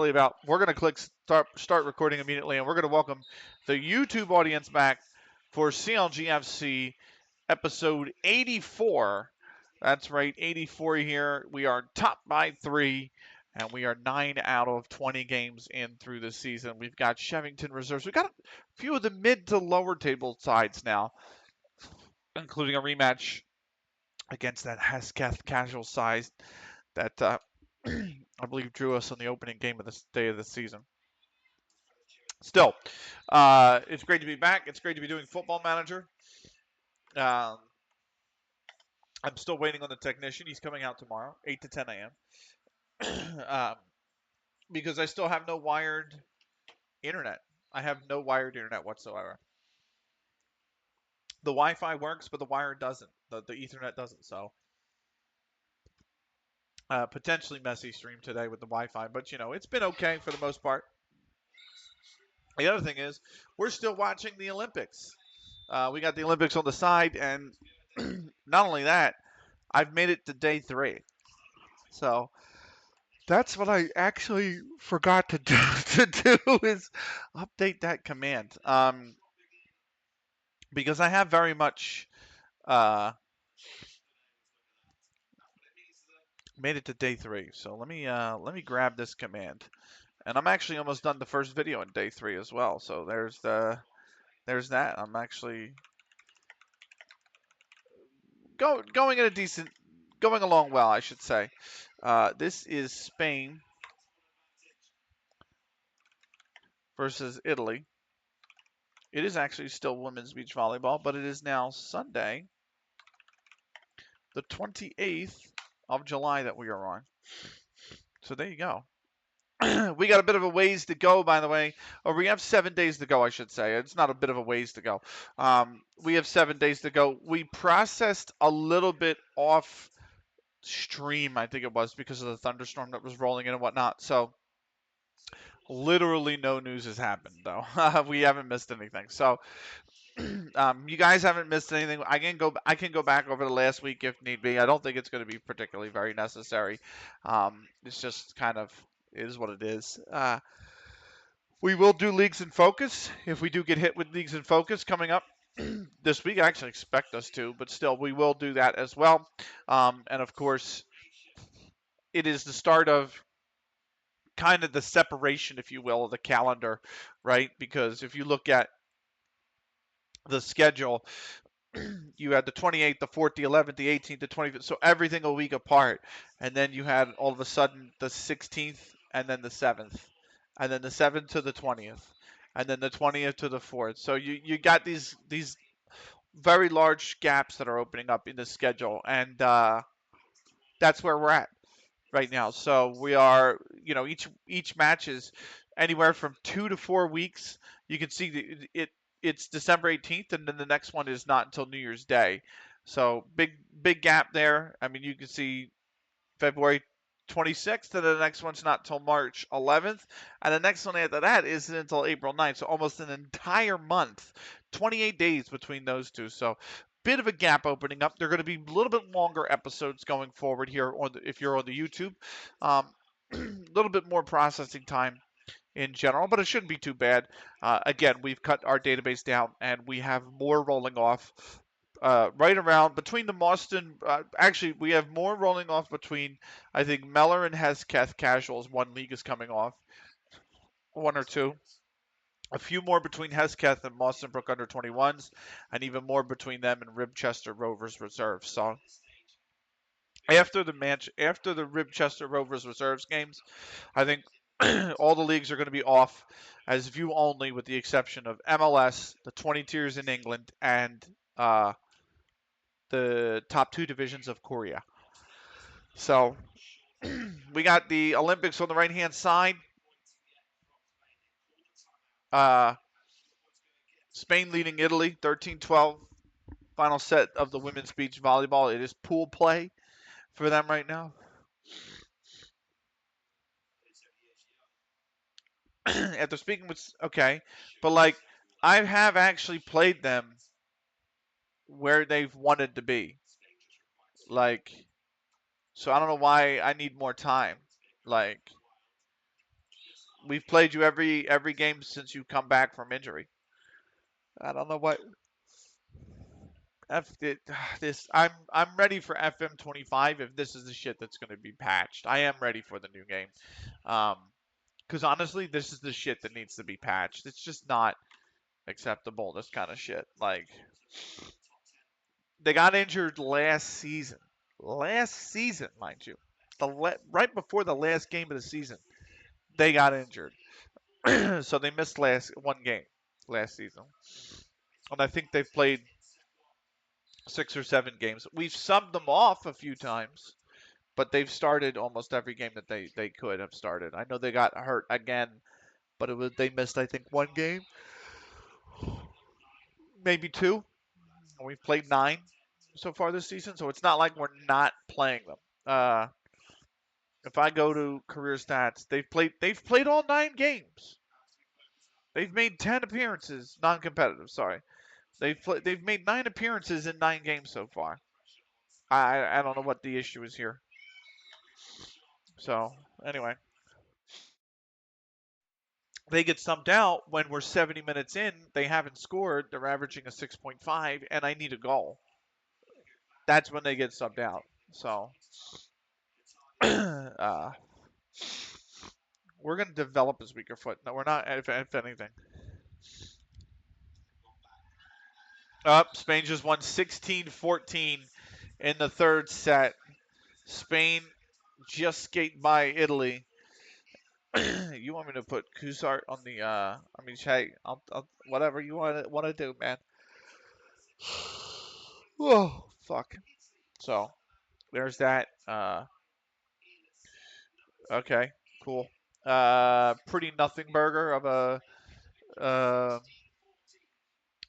about. We're going to click start recording immediately, and we're going to welcome the YouTube audience back for CLG FC episode 84. That's right, 84 here. We are top by 3, and we are 9 out of 20 games in through the season. We've got Shevington reserves. We've got a few of the mid to lower table sides now, including a rematch against that Hesketh casual side that I believe drew us on the opening game of this day of the season. Still, it's great to be back. It's great to be doing Football Manager. Um, I'm still waiting on the technician. He's coming out tomorrow, 8 to 10 a.m. Because I still have no wired internet. I have no wired internet whatsoever. The Wi-Fi works, but the wire doesn't. The Ethernet doesn't. So potentially messy stream today with the Wi-Fi, but it's been okay for the most part. The other thing is, we're still watching the Olympics. We got the Olympics on the side, and not only that, I've made it to day 3. So that's what I actually forgot to do, is update that command. Because I have very much made it to day 3. So let me grab this command, and I'm actually almost done the first video in day 3 as well. So there's that. I'm actually going along well, I should say. This is Spain versus Italy. It is actually still women's beach volleyball, but it is now Sunday, the 28th of July that we are on. So there you go. We got a bit of a ways to go, by the way. Or we have 7 days to go, I should say. It's not a bit of a ways to go. We have 7 days to go. We processed a little bit off stream, I think it was, because of the thunderstorm that was rolling in and whatnot. So literally no news has happened, though. We haven't missed anything. So you guys haven't missed anything. I can go back over the last week if need be. I don't think it's going to be particularly very necessary. It's just kind of is what it is. We will do leagues in focus if we do get hit with leagues in focus coming up this week. I actually expect us to, but still, we will do that as well. And of course, it is the start of kind of the separation, if you will, of the calendar, right? Because if you look at the schedule, you had the 28th, the 4th, the 11th, the 18th, the 25th, so everything a week apart. And then you had all of a sudden the 16th and then the 7th, and then the 7th to the 20th, and then the 20th to the 4th. So you got these very large gaps that are opening up in the schedule, and that's where we're at right now. So we are, each match is anywhere from 2 to 4 weeks. You can see it's December 18th, and then the next one is not until New Year's Day. So big gap there. I mean, you can see February 26th, and the next one's not till March 11th, and the next one after that isn't until April 9th. So almost an entire month, 28 days between those two. So bit of a gap opening up. They're going to be a little bit longer episodes going forward here if you're on the YouTube. A little bit more processing time in general, but it shouldn't be too bad. Again, we've cut our database down, and we have more rolling off right around between the Boston. Actually, we have more rolling off between, I think, Meller and Hesketh Casuals. One league is coming off, one or two. A few more between Hesketh and Boston Brook under 21s, and even more between them and Ribchester Rovers Reserves. So after the Ribchester Rovers Reserves games, I think all the leagues are going to be off as view only, with the exception of MLS, the 20 tiers in England, and the top 2 divisions of Korea. So we got the Olympics on the right-hand side. Spain leading Italy 13-12. Final set of the women's beach volleyball. It is pool play for them right now. After speaking with, okay, but like, I have actually played them where they've wanted to be. Like, so I don't know why I need more time. Like, We've played you every game since you come back from injury. I don't know what this. I'm ready for FM25 if this is the shit that's going to be patched. I am ready for the new game. Um, because honestly, this is the shit that needs to be patched. It's just not acceptable. This kind of shit. Like they got injured last season. Last season, mind you. Right before the last game of the season, they got injured. So they missed one game last season. And I think they've played 6 or 7 games. We've subbed them off a few times, but they've started almost every game that they could have started. I know they got hurt again, but they missed I think 1 game, maybe 2. We've played 9 so far this season, so it's not like we're not playing them. If I go to career stats, they've played all 9 games. They've made 10 appearances, non-competitive. Sorry, they've made 9 appearances in 9 games so far. I don't know what the issue is here. So anyway, they get stumped out when we're 70 minutes in. They haven't scored. They're averaging a 6.5, and I need a goal. That's when they get subbed out. So we're going to develop his weaker foot. No, we're not, if anything. Spain just won 16-14 in the third set. Spain just skate by Italy. You want me to put Kusart on the? Hey, I'll whatever you want to do, man. Oh fuck. So there's that. Okay, cool. Pretty nothing burger uh,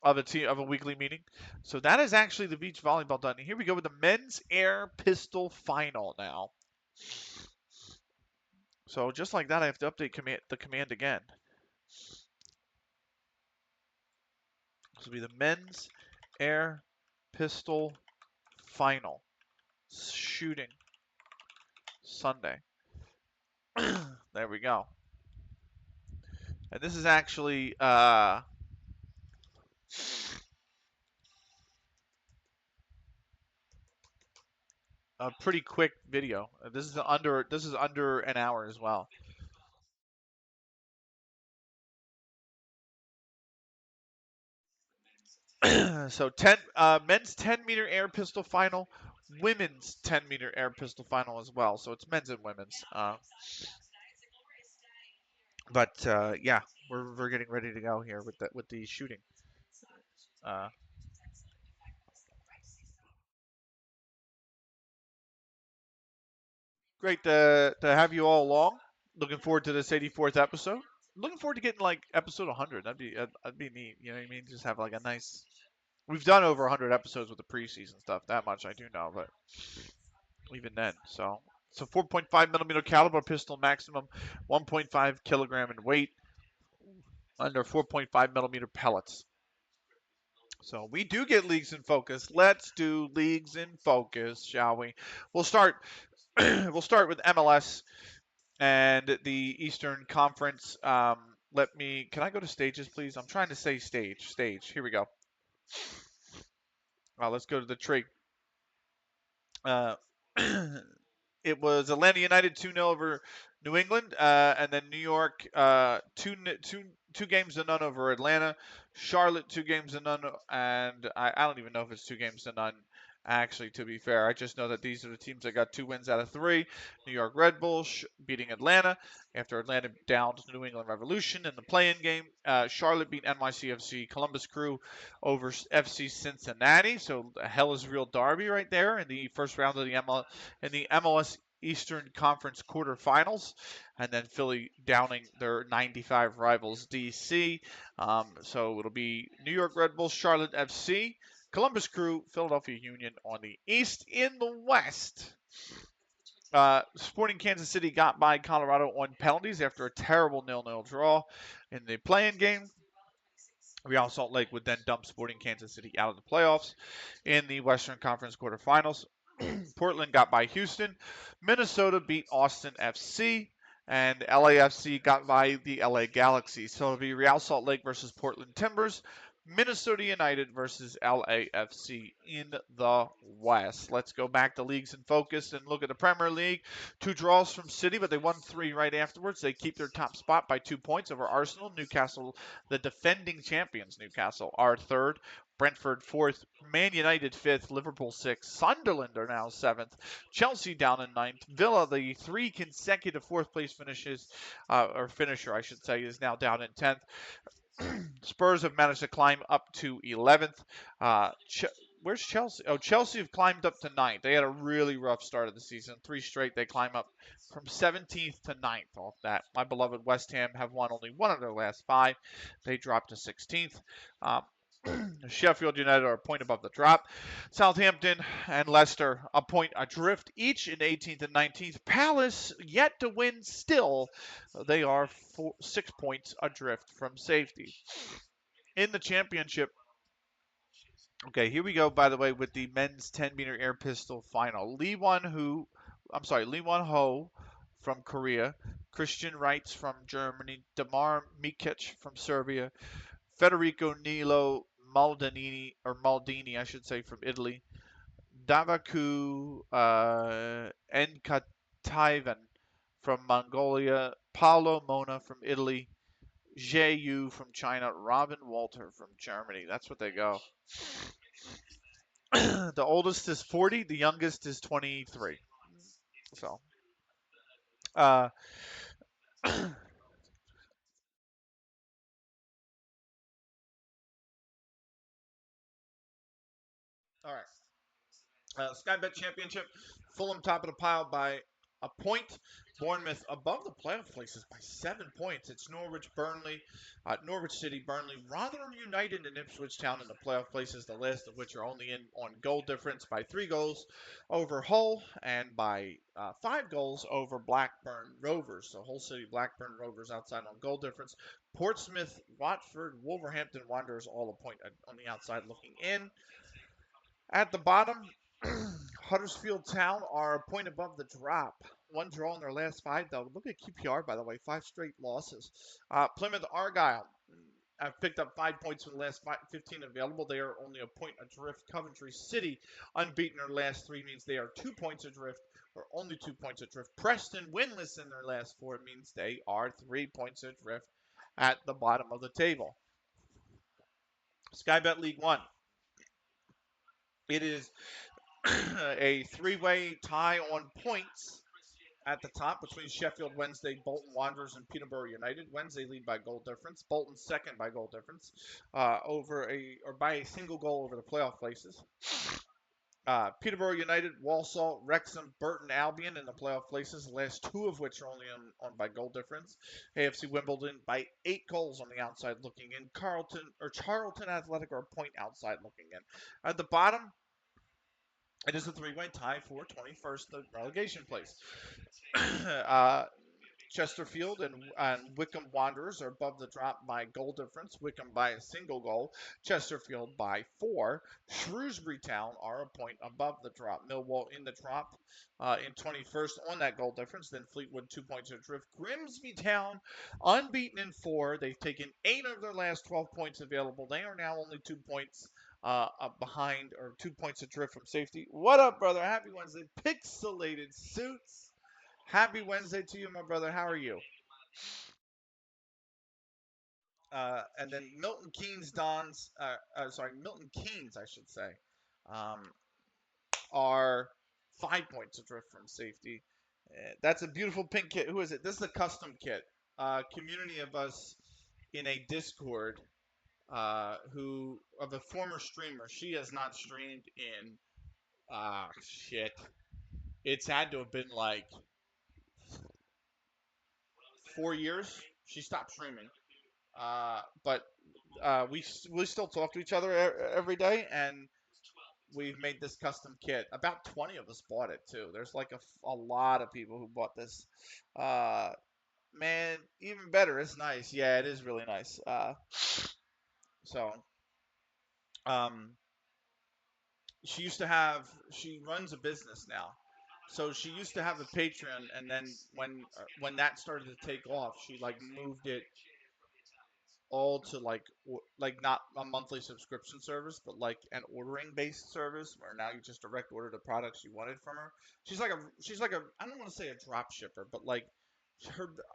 of a weekly meeting. So that is actually the beach volleyball done. Here we go with the men's air pistol final now. So just like that, I have to update the command again. This will be the men's air pistol final shooting Sunday. There we go. And this is actually a pretty quick video. This is under an hour as well. So men's 10-meter air pistol final, women's 10-meter air pistol final as well. So it's men's and women's. But yeah, we're getting ready to go here with the shooting. Great to have you all along. Looking forward to this 84th episode. Looking forward to getting like episode 100. That'd be neat. You know what I mean? Just have like a nice. We've done over 100 episodes with the preseason stuff. That much I do know, but even then, so it's a 4.5 millimeter caliber pistol, maximum 1.5 kilogram in weight, under 4.5 millimeter pellets. So we do get leagues in focus. Let's do leagues in focus, shall we? We'll start. We'll start with MLS and the Eastern Conference. Can I go to stages, please? I'm trying to say stage. Here we go. Let's go to the tree. It was Atlanta United 2-0 over New England, and then New York 2 games to none over Atlanta. Charlotte 2 games to none, and I don't even know if it's 2 games to none. Actually, to be fair, I just know that these are the teams that got 2 wins out of 3. New York Red Bulls beating Atlanta after Atlanta downed New England Revolution in the play-in game. Charlotte beat NYCFC. Columbus Crew over FC Cincinnati. So a hell is real derby right there in the first round of the MLS Eastern Conference quarterfinals, and then Philly downing their 95 rivals DC. So it'll be New York Red Bulls, Charlotte FC, Columbus Crew, Philadelphia Union on the East. In the West, Sporting Kansas City got by Colorado on penalties after a terrible 0-0 draw in the play-in game. Real Salt Lake would then dump Sporting Kansas City out of the playoffs in the Western Conference quarterfinals. Portland got by Houston. Minnesota beat Austin FC. and LAFC got by the LA Galaxy. So it'll be Real Salt Lake versus Portland Timbers, Minnesota United versus LAFC in the West. Let's go back to leagues in focus and look at the Premier League. 2 draws from City, but they won 3 right afterwards. They keep their top spot by 2 points over Arsenal. Newcastle, the defending champions, Newcastle, are third. Brentford fourth, Man United fifth, Liverpool sixth, Sunderland are now seventh, Chelsea down in ninth, Villa, the 3 consecutive fourth place finishes, or finisher, I should say, is now down in 10th. Spurs have managed to climb up to 11th. Where's Chelsea? Oh, Chelsea have climbed up to 9th. They had a really rough start of the season. 3 straight, they climb up from 17th to 9th off that. My beloved West Ham have won only 1 of their last 5. They dropped to 16th. Sheffield United are a point above the drop. Southampton and Leicester a point adrift, each in 18th and 19th. Palace yet to win still. They are 6 points adrift from safety. In the championship, okay, here we go, by the way, with the men's 10-meter air pistol final. Lee Won-ho from Korea, Christian Reitz from Germany, Damar Mikic from Serbia, Federico Nilo Maldini, I should say, from Italy, Davaku Enkataivan from Mongolia, Paolo Mona from Italy, Jie Yu from China, Robin Walter from Germany. That's what they go. The oldest is 40, the youngest is 23. So, all right. Sky Bet Championship, Fulham top of the pile by a point. Bournemouth above the playoff places by 7 points. It's Norwich City, Burnley, Rotherham United, and Ipswich Town in the playoff places, the last of which are only in on goal difference by 3 goals over Hull and by 5 goals over Blackburn Rovers. So Hull City, Blackburn Rovers outside on goal difference. Portsmouth, Watford, Wolverhampton Wanderers all a point on the outside looking in. At the bottom, Huddersfield Town are a point above the drop. 1 draw in their last 5, though. Look at QPR, by the way, 5 straight losses. Plymouth Argyle have picked up 5 points from the last 15 available. They are only a point adrift. Coventry City, unbeaten their last 3, means they are 2 points adrift, or only 2 points adrift. Preston, winless in their last 4, means they are 3 points adrift at the bottom of the table. Sky Bet League 1. It is a 3-way tie on points at the top between Sheffield Wednesday, Bolton Wanderers, and Peterborough United. Wednesday lead by goal difference. Bolton second by goal difference, by a single goal over the playoff places. Peterborough United, Walsall, Wrexham, Burton Albion in the playoff places, the last 2 of which are only on by goal difference. AFC Wimbledon by 8 goals on the outside looking in. Charlton Athletic are a point outside looking in. At the bottom, it is a 3-way tie for 21st, the relegation place. Chesterfield and Wycombe Wanderers are above the drop by goal difference. Wycombe by a single goal. Chesterfield by 4. Shrewsbury Town are a point above the drop. Millwall in the drop in 21st on that goal difference. Then Fleetwood 2 points adrift. Grimsby Town unbeaten in 4. They've taken 8 of their last 12 points available. They are now only 2 points behind, or 2 points adrift from safety. What up, brother? Happy Wednesday. Pixelated Suits. Happy Wednesday to you, my brother. How are you? And then Milton Keynes, I should say, um, are 5 points adrift from safety. That's a beautiful pink kit. Who is it? This is a custom kit. Community of us in a Discord who of a former streamer. She has not streamed in shit. It's had to have been like 4 years. She stopped streaming. But we still talk to each other every day, and we've made this custom kit. About 20 of us bought it too. There's like a lot of people who bought this. Uh, Man, even better. It's nice. Yeah, it is really nice. So um, she runs a business now. So she used to have a Patreon, and then when that started to take off, she like moved it all to like not a monthly subscription service, but like an ordering based service where now you just direct order the products you wanted from her. She's like a I don't want to say a drop shipper, but like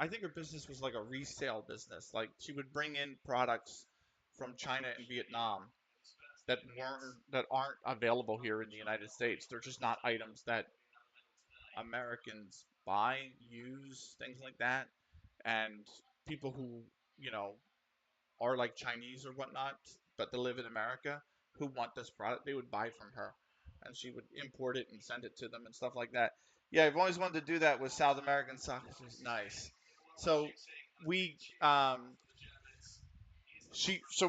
I think her business was like a resale business. Like she would bring in products from China and Vietnam that aren't available here in the United States. They're just not items that Americans buy, use, things like that. And people who, you know, are like Chinese or whatnot, but they live in America, who want this product, they would buy from her. And she would import it and send it to them and stuff like that. Yeah, I've always wanted to do that with South American soccer. Nice. So we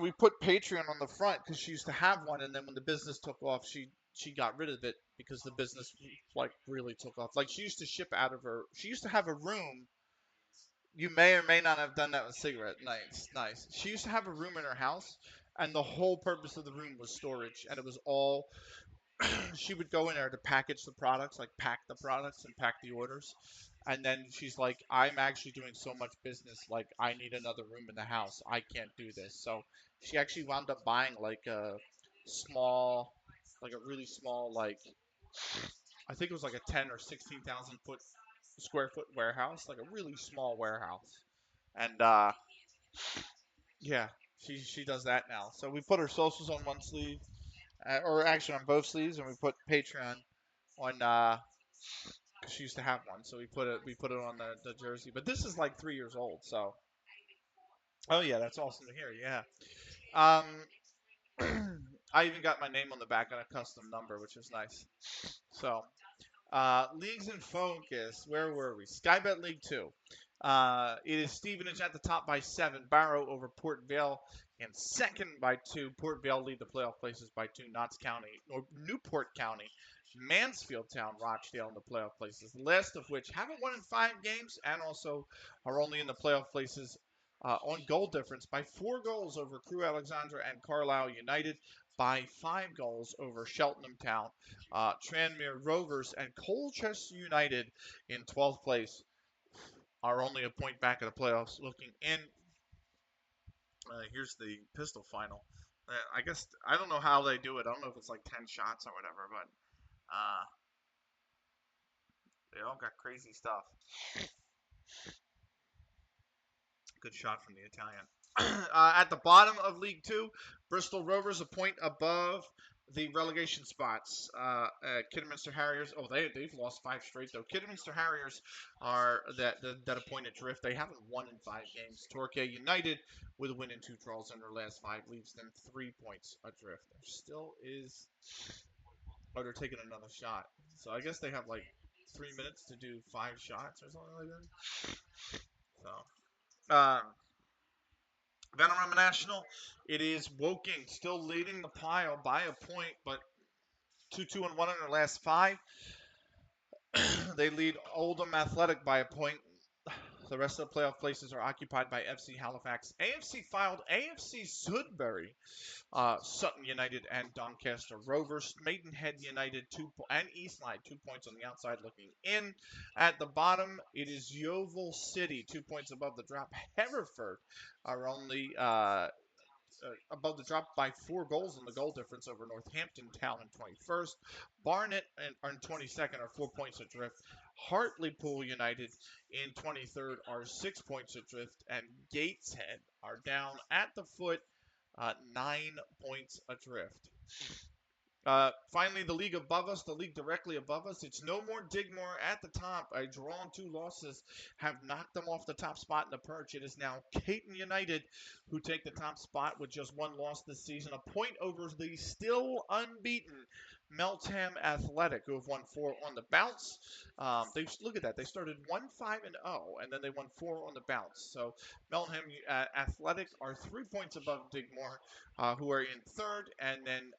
we put Patreon on the front because she used to have one, and then when the business took off, she got rid of it because the business like really took off. Like she used to ship out of her. She used to have a room. You may or may not have done that with cigarette. Nice, nice. She used to have a room in her house, and the whole purpose of the room was storage, and it was all she would go in there to package the products, like pack the products and pack the orders. And then she's like, I'm actually doing so much business, like I need another room in the house. I can't do this. So she actually wound up buying like a small, like a really small, like I think it was like a 10 or 16,000 foot square foot warehouse, like a really small warehouse. And yeah, she does that now. So we put her socials on one sleeve, or actually on both sleeves, and we put Patreon on 'cause she used to have one, so we put it on the jersey. But this is like 3 years old, so oh yeah, that's awesome to hear. Yeah, I even got my name on the back on a custom number, which is nice. So leagues in focus. Where were we? Skybet League 2. It is Stevenage at the top by 7. Barrow over Port Vale in second by 2. Port Vale lead the playoff places by 2. Notts County, or Newport County, Mansfield Town, Rochdale in the playoff places. The last of which haven't won in 5 games and also are only in the playoff places on goal difference by 4 goals over Crewe Alexandra and Carlisle United, by 5 goals over Cheltenham Town. Tranmere Rovers and Colchester United in 12th place are only a point back of the playoffs. Looking in, here's the pistol final. I guess I don't know how they do it. I don't know if it's like 10 shots or whatever, but they all got crazy stuff. Good shot from the Italian. At the bottom of League Two, Bristol Rovers a point above the relegation spots. Kidderminster Harriers. Oh, they've lost 5 straight though. Kidderminster Harriers are that a point adrift. They haven't won in 5 games. Torquay United with a win and 2 draws in their last 5 leaves them 3 points adrift. There still is. Oh, they're taking another shot. So I guess they have like 3 minutes to do 5 shots or something like that. So. Venom National, it is Woking still leading the pile by a point, but 2-2-1 in their last 5. They lead Oldham Athletic by a point. The rest of the playoff places are occupied by FC Halifax. AFC filed AFC Sudbury, Sutton United, and Doncaster Rovers. Maidenhead United and Eastline 2 points on the outside looking in. At the bottom, it is Yeovil City 2 points above the drop. Hereford are only above the drop by 4 goals in the goal difference over Northampton Town in 21st. Barnet are in 22nd are 4 points adrift. Hartlepool United in 23rd are 6 points adrift, and Gateshead are down at the foot, 9 points adrift. Finally, the league above us, the league directly above us, it's no more Digmore at the top. A draw and 2 losses have knocked them off the top spot in the perch. It is now Caton United who take the top spot with just 1 loss this season, a point over the still unbeaten Meltham Athletic, who have won 4 on the bounce. They look at that. They started 1-5-0, and then they won 4 on the bounce. So Meltham Athletic are 3 points above Digmore, who are in 3rd, and then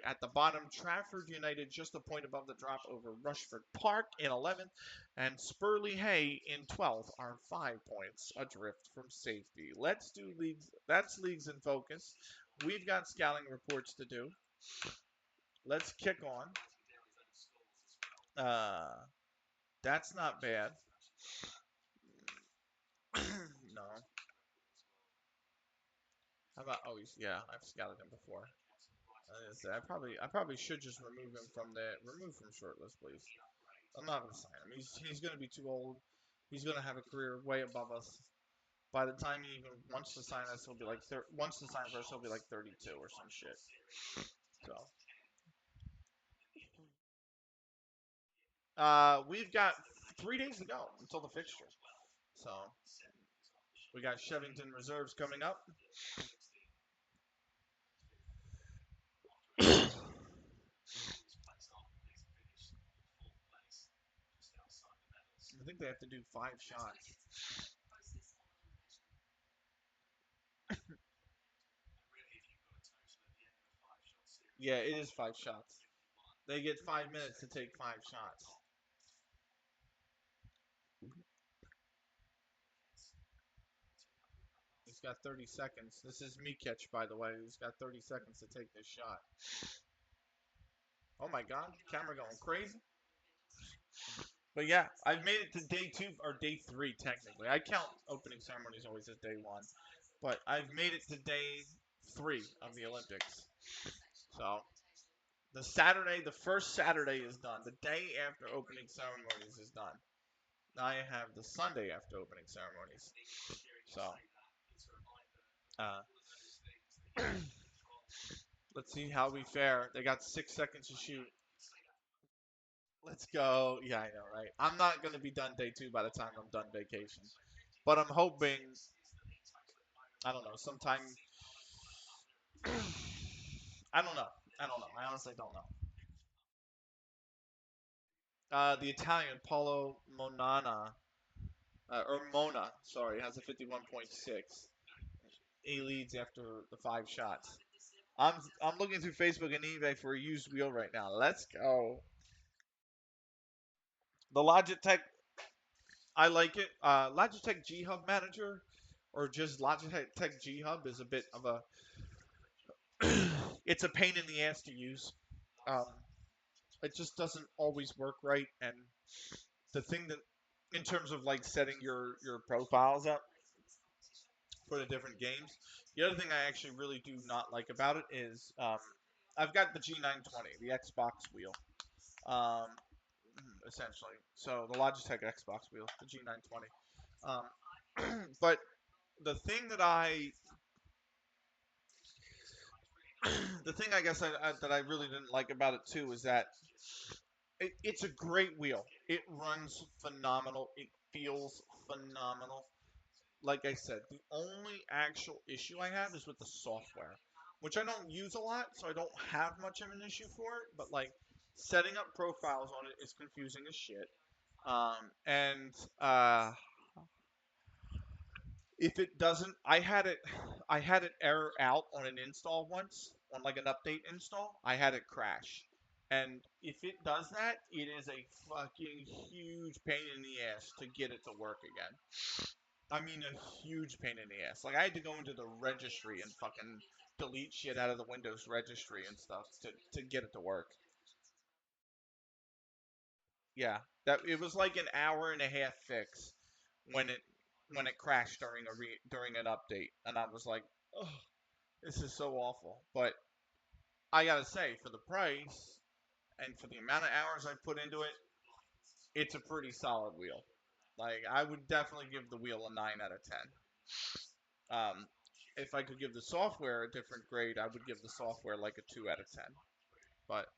at the bottom, Trafford United just a point above the drop over Rushford Park in 11th, and Spurley Hay in 12th are 5 points adrift from safety. Let's do leagues. That's leagues in focus. We've got scouting reports to do. Let's kick on. That's not bad. No. How about? Oh, yeah. I've scouted him before. I probably should just remove him from shortlist, please. I'm not gonna sign him. He's gonna be too old. He's gonna have a career way above us. By the time he even wants to sign us, he'll be like wants to sign for us, he'll be like 32 or some shit. So, we've got 3 days to go until the fixture. So we got Shevington reserves coming up. I think they have to do 5 shots. Yeah, it is 5 shots. They get 5 minutes to take 5 shots. He's got 30 seconds. This is me catch, by the way. He's got 30 seconds to take this shot. Oh my God, camera going crazy. But yeah, I've made it to day 2 or day 3 technically. I count opening ceremonies always as day 1, but I've made it to day 3 of the Olympics. So the first Saturday is done. The day after opening ceremonies is done. Now I have the Sunday after opening ceremonies. So uh, let's see how we fare. They got 6 seconds to shoot. Let's go. Yeah, I know, right? I'm not gonna be done day 2 by the time I'm done vacation, but I'm hoping. I don't know. Sometime. I don't know. I don't know. I honestly don't know. The Italian Paulo Monana, or Mona, sorry, has a 51.6. He leads after the 5 shots. I'm looking through Facebook and eBay for a used wheel right now. Let's go. The Logitech, I like it. Logitech G Hub Manager, or just Logitech G Hub, is a bit of a. It's a pain in the ass to use. Um, it just doesn't always work right, and the thing that, in terms of like setting your profiles up for the different games, the other thing I actually really do not like about it is I've got the G920, the Xbox wheel, um, essentially. So the Logitech Xbox wheel, the G920. But the thing that the thing I guess that I really didn't like about it too is that it's a great wheel. It runs phenomenal. It feels phenomenal. Like I said, the only actual issue I have is with the software, which I don't use a lot, so I don't have much of an issue for it. But like setting up profiles on it is confusing as shit. And if it doesn't, I had it error out on an install once, on like an update install. I had it crash. And if it does that, it is a fucking huge pain in the ass to get it to work again. I mean, a huge pain in the ass. Like, I had to go into the registry and fucking delete shit out of the Windows registry and stuff to get it to work. Yeah, that it was like an hour and a half fix when it when it crashed during an update, and I was like, oh, this is so awful. But I gotta say, for the price and for the amount of hours I put into it, it's a pretty solid wheel. Like, I would definitely give the wheel a 9 out of 10. If I could give the software a different grade, I would give the software like a 2 out of 10. But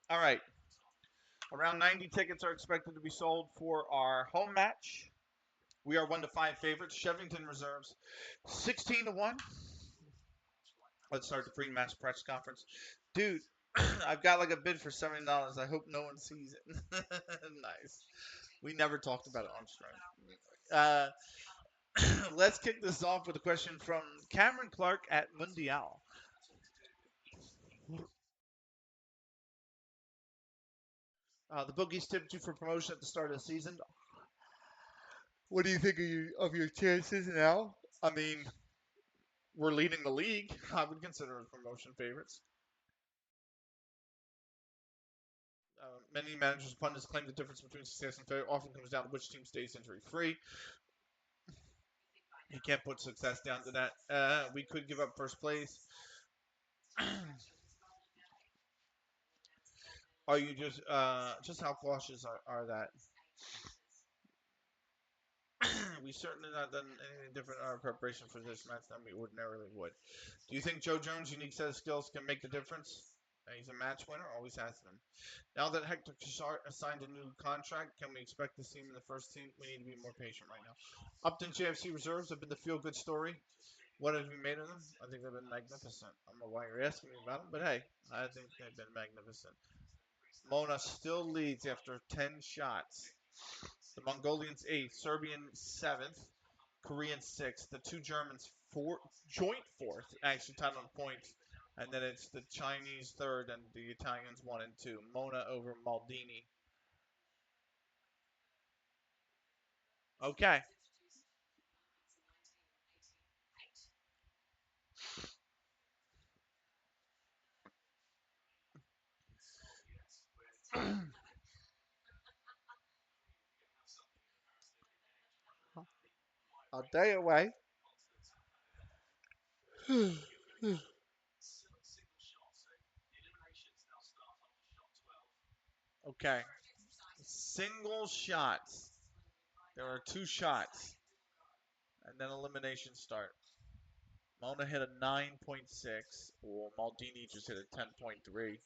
all right, around 90 tickets are expected to be sold for our home match. We are 1 to 5 favorites. Shevington reserves 16 to 1. Let's start the pre-match press conference, dude. I've got like a bid for $70. I hope no one sees it. Nice. We never talked about it on stream. Let's kick this off with a question from Cameron Clark at Mundial. The bookies tipped you for promotion at the start of the season. What do you think of your chances now? I mean, we're leading the league. I would consider us promotion favorites. Many managers and pundits claim the difference between success and failure often comes down to which team stays injury-free. You can't put success down to that. We could give up first place. Are you just how cautious are that? We certainly not done anything different in our preparation for this match than we ordinarily would. Do you think Joe Jones' unique set of skills can make the difference? He's a match winner, always has been. Now that Hector Cassart has signed a new contract, can we expect to see him in the first team? We need to be more patient right now. Upton JFC reserves have been the feel-good story. What have you made of them? I think they've been magnificent. I don't know why you're asking me about them, but hey, I think they've been magnificent. Mona still leads after 10 shots. The Mongolians 8th, Serbian 7th, Korean 6th, the two Germans joint 4th, actually tied on points. And then it's the Chinese 3rd and the Italians 1 and 2. Mona over Maldini. Okay. A day away. Okay. Single shots. There are 2 shots. And then elimination start. Mona hit a 9.6. Well, Maldini just hit a 10.3.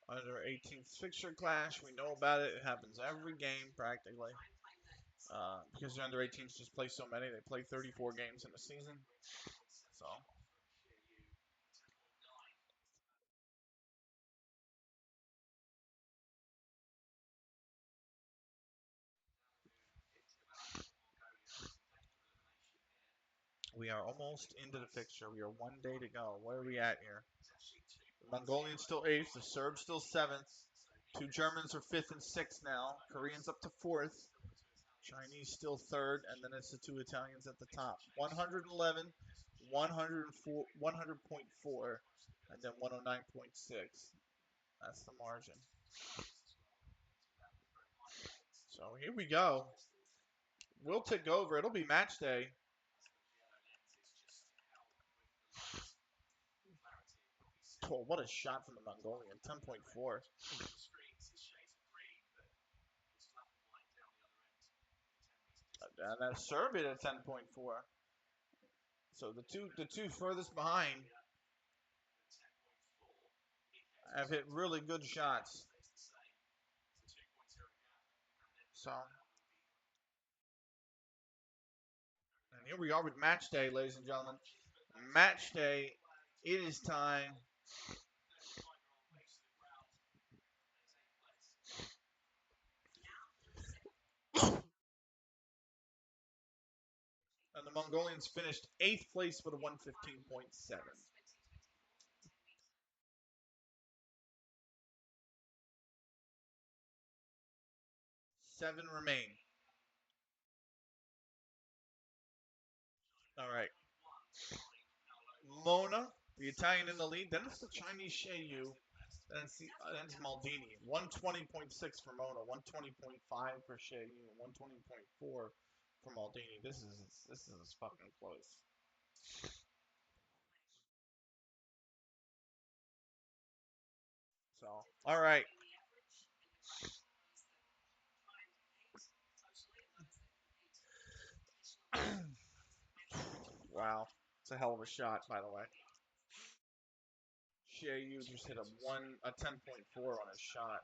Under 18th fixture clash, we know about it. It happens every game practically. Because the under 18s just play so many, they play 34 games in a season. So we are almost into the fixture. We are 1 day to go. Where are we at here? The Mongolians still 8th. The Serbs still 7th. 2 Germans are 5th and 6th now. Koreans up to 4th. Chinese still 3rd. And then it's the 2 Italians at the top. 111, 104, 100.4, and then 109.6. That's the margin. So here we go. We'll take over. It'll be match day. Oh, what a shot from the Mongolian. 10.4. And that's Serbia at 10.4. So the two furthest behind have hit really good shots. So, and here we are with match day, ladies and gentlemen. Match day. It is time. And the Mongolians finished 8th place with a 115.7. 7 remain. All right. Mona, the Italian in the lead. Then it's the Chinese Yu. Then it's Maldini. 120.6 for Mona. 120.5 for Yu. 120.4 for Maldini. This is fucking close. So, all right. Wow. It's a hell of a shot, by the way. Yu just hit a 10.4 on his shot.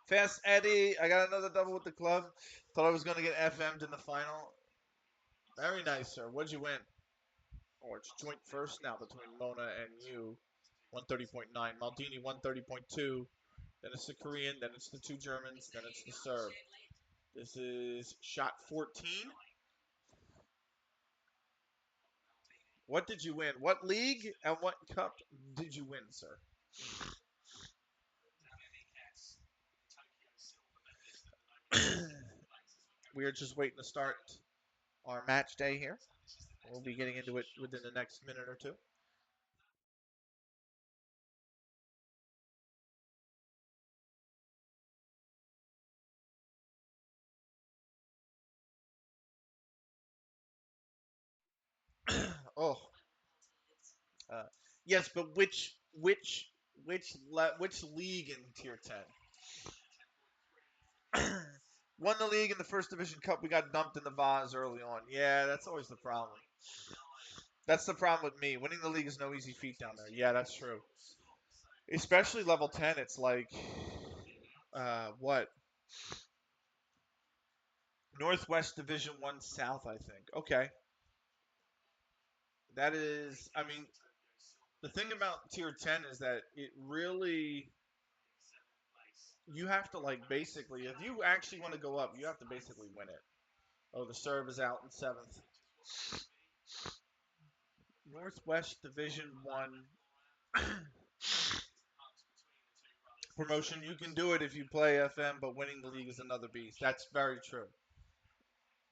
Fast Eddie, I got another double with the club. Thought I was gonna get FM'd in the final. Very nice, sir. What'd you win? Oh, it's joint first now between Mona and you. 130.9. Maldini 130.2. Then it's the Korean. Then it's the 2 Germans. Then it's the Serb. This is shot 14. What did you win? What league and what cup did you win, sir? We are just waiting to start our match day here. We'll be getting into it within the next minute or two. Oh, uh, yes, but which league in Tier 10? Won the league in the First Division Cup. We got dumped in the vase early on. Yeah, that's always the problem. That's the problem with me. Winning the league is no easy feat down there. Yeah, that's true. Especially level 10, it's like what? Northwest Division 1 South, I think. Okay. That is, I mean, the thing about tier 10 is that it really, you have to like basically, if you actually want to go up, you have to basically win it. Oh, the serve is out in 7th. Northwest Division 1 promotion. You can do it if you play FM, but winning the league is another beast. That's very true.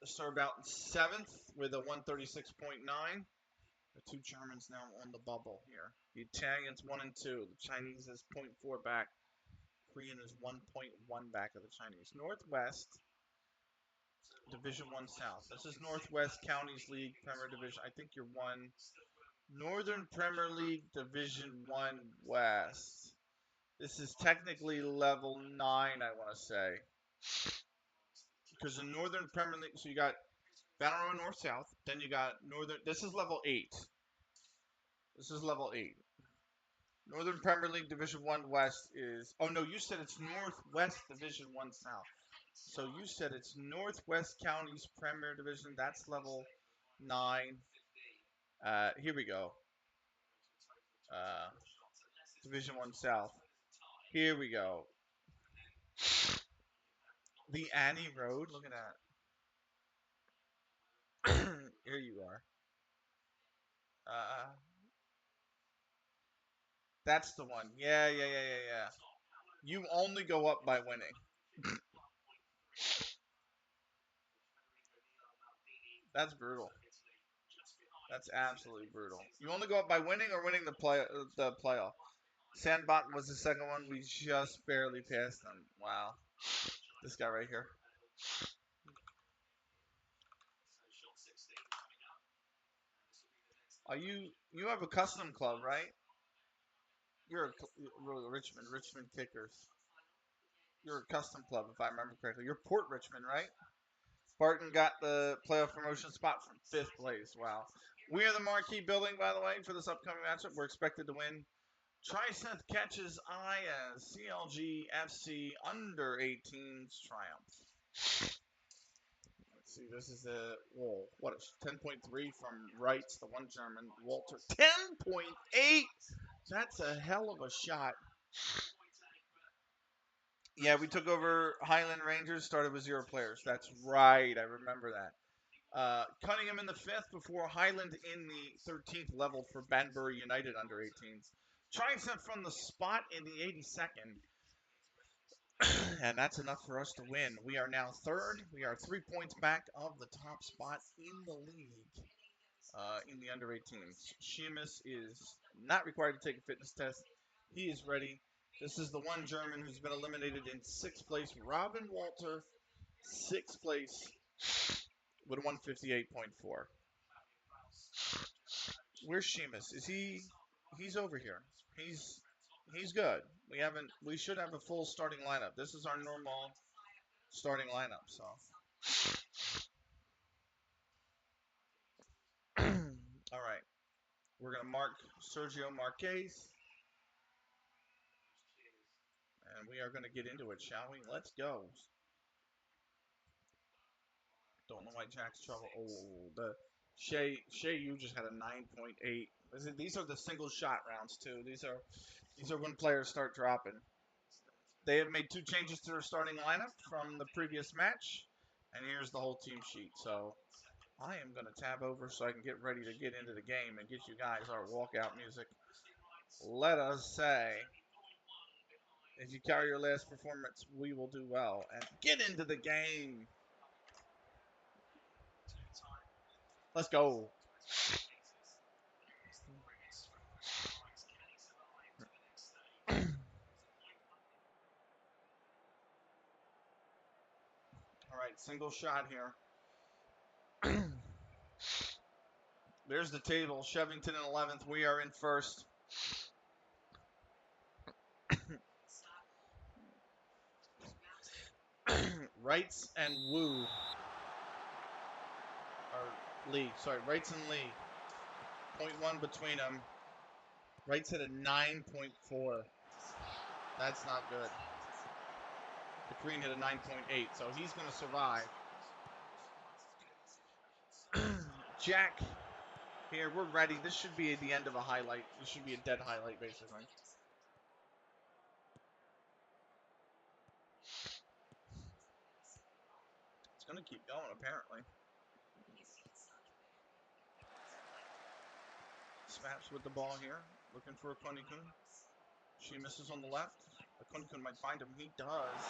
The serve out in 7th with a 136.9. The two Germans now on the bubble here. The Italians 1 and 2. The Chinese is zero point 0.4 back. Korean is 1.1 back of the Chinese. Northwest Division 1 South. This is Northwest Counties League Premier Division. I think you're one. Northern Premier League Division 1 West. This is technically level 9, I want to say. Because in Northern Premier League, so you got Battle Royal North South, then you got Northern. This is level 8. This is level 8. Northern Premier League Division 1 West is. Oh, no, you said it's Northwest Division 1 South. So you said it's Northwest Counties Premier Division. That's level 9. Here we go. Uh, Division 1 South. Here we go. The Annie Road. Look at that. Here you are. Uh, that's the one. Yeah. You only go up by winning. That's brutal. That's absolutely brutal. You only go up by winning or winning the playoff. Sandbot was the second one. We just barely passed them. Wow. This guy right here. You have a custom club, right? You're Richmond Kickers. You're a custom club, if I remember correctly. You're Port Richmond, right? Barton got the playoff promotion spot from 5th place. Wow. We are the marquee building, by the way, for this upcoming matchup. We're expected to win. Tricenth catches eye as CLG FC under 18's triumph. Let's see, this is a, whoa, what is 10.3 from Wrights, the one German, Walter. 10.8! That's a hell of a shot. Yeah, we took over Highland Rangers, started with 0 players. That's right, I remember that. Cunningham in the 5th before Highland in the 13th level for Banbury United under 18s. Triumph from the spot in the 82nd. And that's enough for us to win. We are now 3rd. We are 3 points back of the top spot in the league in the under 18s. Sheamus is not required to take a fitness test. He is ready. This is the one German who's been eliminated in 6th place. Robin Walter, 6th place with a 158.4. Where's Sheamus? Is he? He's over here. He's good. We should have a full starting lineup. This is our normal starting lineup. So, all right, we're gonna mark Sergio Marquez, and we are gonna get into it, shall we? Let's go. Don't know why Jack's trouble. Oh, the Shea, you just had a 9.8. These are the single shot rounds too. These are when players start dropping. They have made 2 changes to their starting lineup from the previous match, and here's the whole team sheet. So I am going to tab over so I can get ready to get into the game and get you guys our walkout music. Let us say, if you carry your last performance, we will do well. And get into the game. Let's go. All right, single shot here. There's the table. Shevington in 11th. We are in first. Wrights and Wu. Or Lee. Sorry, Wrights and Lee. 0.1 between them. Wrights hit a 9.4. That's not good. The Korean hit a 9.8, so he's going to survive. Jack, here, we're ready. This should be the end of a highlight. This should be a dead highlight, basically. It's going to keep going, apparently. Snaps with the ball here, looking for a Konikun. She misses on the left. A Konikun might find him. He does.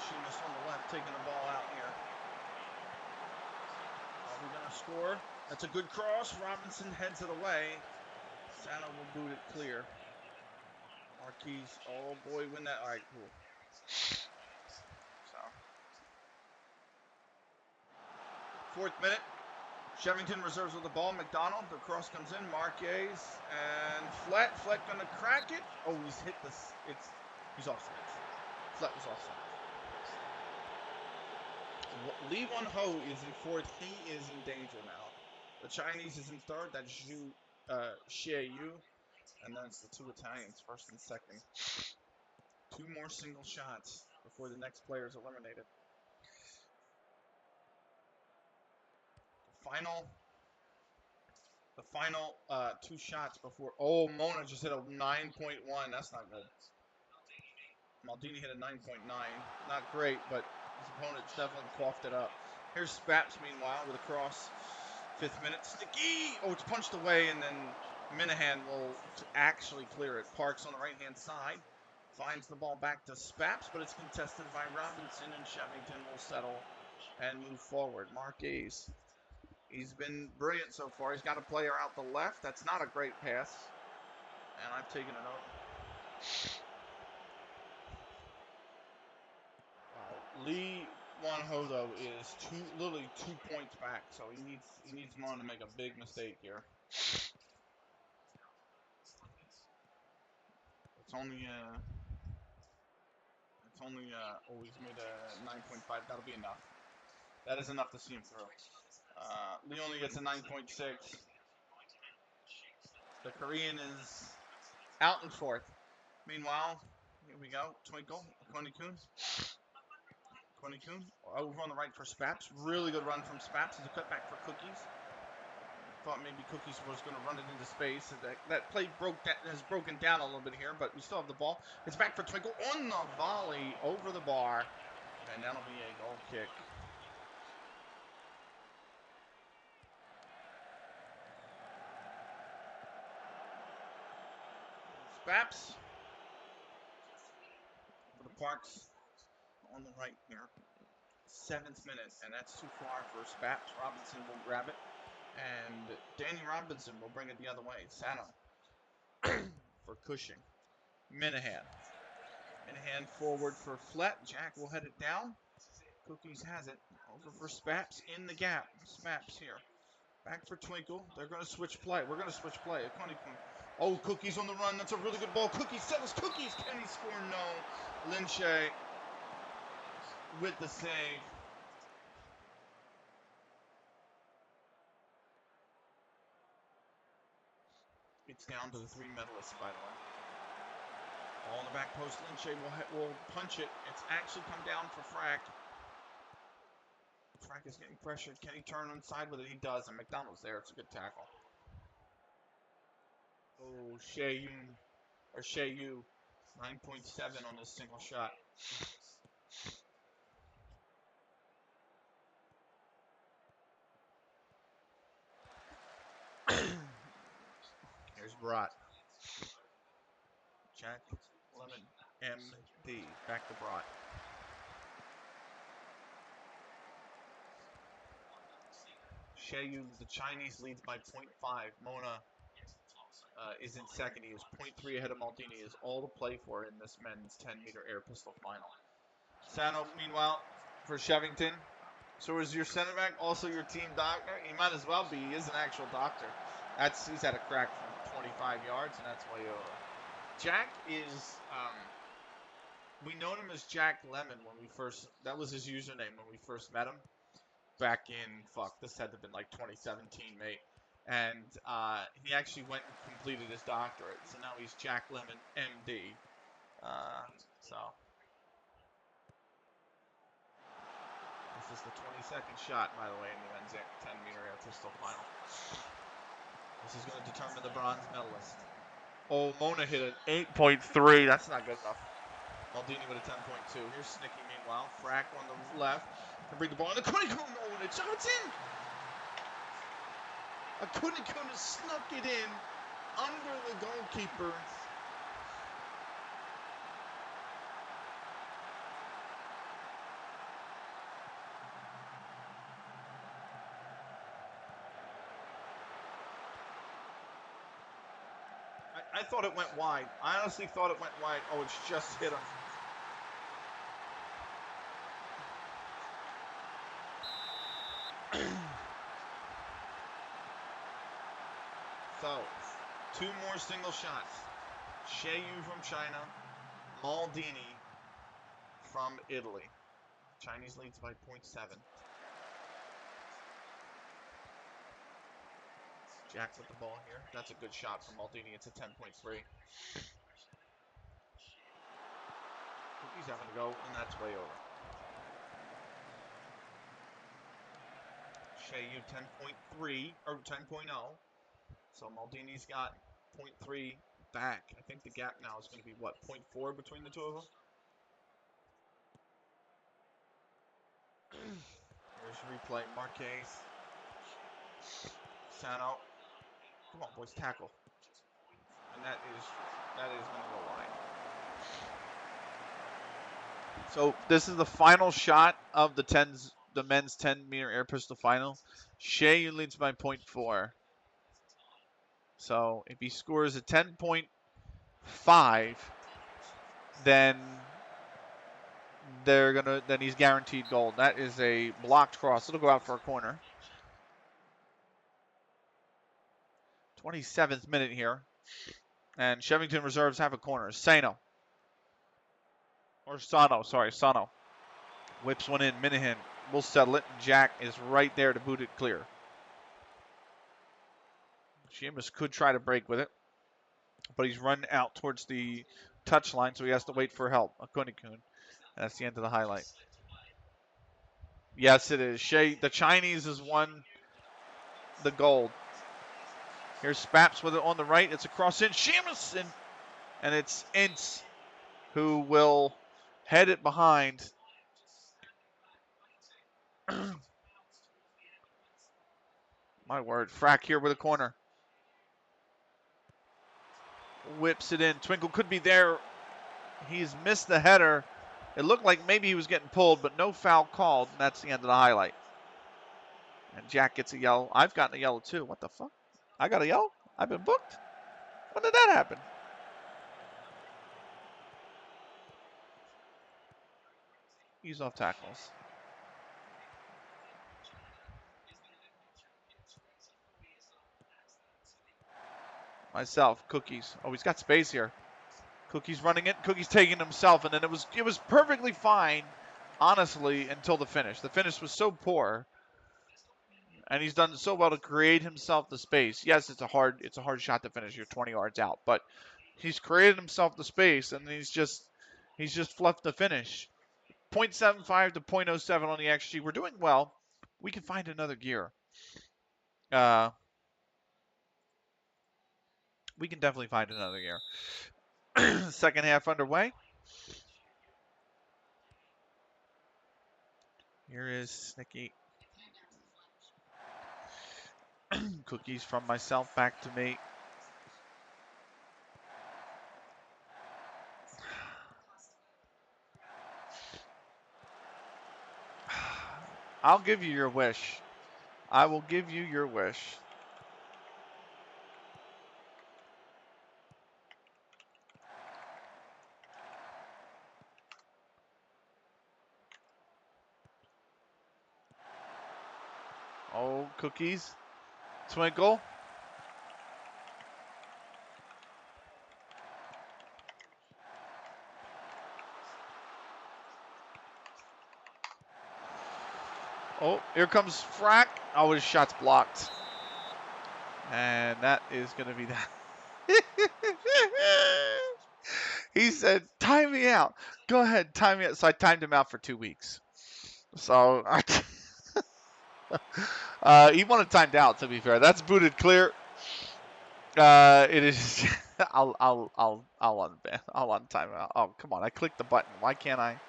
She missed on the left, taking the ball out here. Are we going to score? That's a good cross. Robinson heads it away. Sano will boot it clear. Marquise, oh boy, win that. All right, cool. So, 4th minute. Shevington reserves with the ball. McDonald, the cross comes in. Marquez and Flett. Flett gonna crack it. Oh, he's hit this. He's offside. Flett was offside. Lee Won-ho is in 4th. He is in danger now. The Chinese is in 3rd. That's Xie Yu. And that's the 2 Italians, 1st and 2nd. 2 more single shots before the next player is eliminated. The final 2 shots before. Oh, Mona just hit a 9.1. That's not good. Maldini hit a 9.9. Not great, but his opponent's definitely coughed it up. Here's Spaps, meanwhile, with a cross. 5th minute. Sticky! Oh, it's punched away, and then Minahan will actually clear it. Parks on the right-hand side. Finds the ball back to Spaps, but it's contested by Robinson, and Shevington will settle and move forward. Marquez. He's been brilliant so far. He's got a player out the left. That's not a great pass. And I've taken it over. Lee Won-ho, though, is literally 2 points back, so he needs Mon to make a big mistake here. It's only oh, he's made a 9.5. That'll be enough. That is enough to see him through. Lee only gets a 9.6. The Korean is out in 4th. Meanwhile, here we go. Twinkle, Konikun. Konikun over on the right for Spaps. Really good run from Spaps. It's a cutback for Cookies. Thought maybe Cookies was going to run it into space. That play has broken down a little bit here, but we still have the ball. It's back for Twinkle on the volley over the bar. And that'll be a goal kick. Spaps for the Parks on the right here. 7th minute, and that's too far for Spaps. Robinson will grab it, and Danny Robinson will bring it the other way. Sano for Cushing. Minahan forward for Flett. Jack will head it down. Cookies has it. Over for Spaps in the gap. Spaps here. Back for Twinkle. They're going to switch play. We're going to switch play. Oh, Cookies on the run. That's a really good ball. Cookies settles. Cookies. Can he score? No. Linche with the save. It's down to the 3 medalists, by the way. Ball in the back post. Linche will punch it. It's actually come down for Frack. Frack is getting pressured. Can he turn inside with it? He does, and McDonald's there. It's a good tackle. Oh, Shea Yu, 9.7 on this single shot. Here's Brat. Jack Lemon, MD. Back to Brat. Sheyu, the Chinese, leads by 0.5. Mona is in second. He is 0.3 ahead of Maldini. Is all to play for in this men's 10-meter air pistol final. Sanoff, meanwhile, for Shevington. So is your center back also your team doctor? He might as well be. He is an actual doctor. He's had a crack from 25 yards, and that's way over. Jack is, we known him as Jack Lemon when we first, that was his username when we first met him. Back in, this had to have been like 2017, mate. And he actually went and completed his doctorate. So now he's Jack Lemon, MD. So this is the 22nd shot, by the way, in the men's 10-meter air pistol final. This is going to determine the bronze medalist. Oh, Mona hit an 8.3. That's not good enough. Maldini with a 10.2. Here's Snicky, meanwhile. Frack on the left. Can bring the ball in. Oh, and it's in! Akunikuna snuck it in under the goalkeeper. I thought it went wide. I honestly thought it went wide. Oh, it's just hit him. So, 2 more single shots. Sheyu from China, Maldini from Italy. Chinese leads by 0.7. Jack with the ball here. That's a good shot from Maldini. It's a 10.3. He's having to go, and that's way over. Sheyu 10.3, or 10.0. So Maldini's got 0.3 back. I think the gap now is going to be, what, 0.4 between the two of them? Here's replay. Marquez. Sano. Come on, boys, tackle. And that is going to go wide. So this is the final shot of the men's 10-meter air pistol final. Shea leads by 0.4. So if he scores a 10.5, then he's guaranteed gold. That is a blocked cross. It'll go out for a corner. 27th minute here. And Shevington reserves have a corner. Sano. Whips one in. Minahan will settle it. Jack is right there to boot it clear. Sheamus could try to break with it, but he's run out towards the touchline, so he has to wait for help. Akunikun. That's the end of the highlight. Yes, it is. The Chinese has won the gold. Here's Spaps with it on the right. It's a cross in. Sheamus, and it's Ince who will head it behind. My word. Frack here with a corner. Whips it in. Twinkle could be there. He's missed the header. It looked like maybe he was getting pulled, but no foul called, and that's the end of the highlight. And Jack gets a yellow. I've gotten a yellow too. What the fuck? I got a yellow? I've been booked? When did that happen? Ease off tackles. Myself, Cookies. Oh, he's got space here. Cookie's running it. Cookie's taking himself, and then it was perfectly fine, honestly, until the finish. The finish was so poor, and he's done so well to create himself the space. Yes, it's a hard shot to finish. You're 20 yards out, but he's created himself the space, and he's just fluffed the finish. 0.75 to 0.07 on the XG. We're doing well. We can find another gear. We can definitely find another gear. Second half underway. Here is Snicky. Cookies from myself back to me. I'll give you your wish. I will give you your wish. Oh, Cookies. Twinkle. Oh, here comes Frack. Oh, his shot's blocked. And that is going to be that. He said, time me out. Go ahead, time me out. So I timed him out for 2 weeks. So he wanted timed out, to be fair. That's booted clear. It is. I'll unban. I'll untime out. Oh, come on! I clicked the button. Why can't I?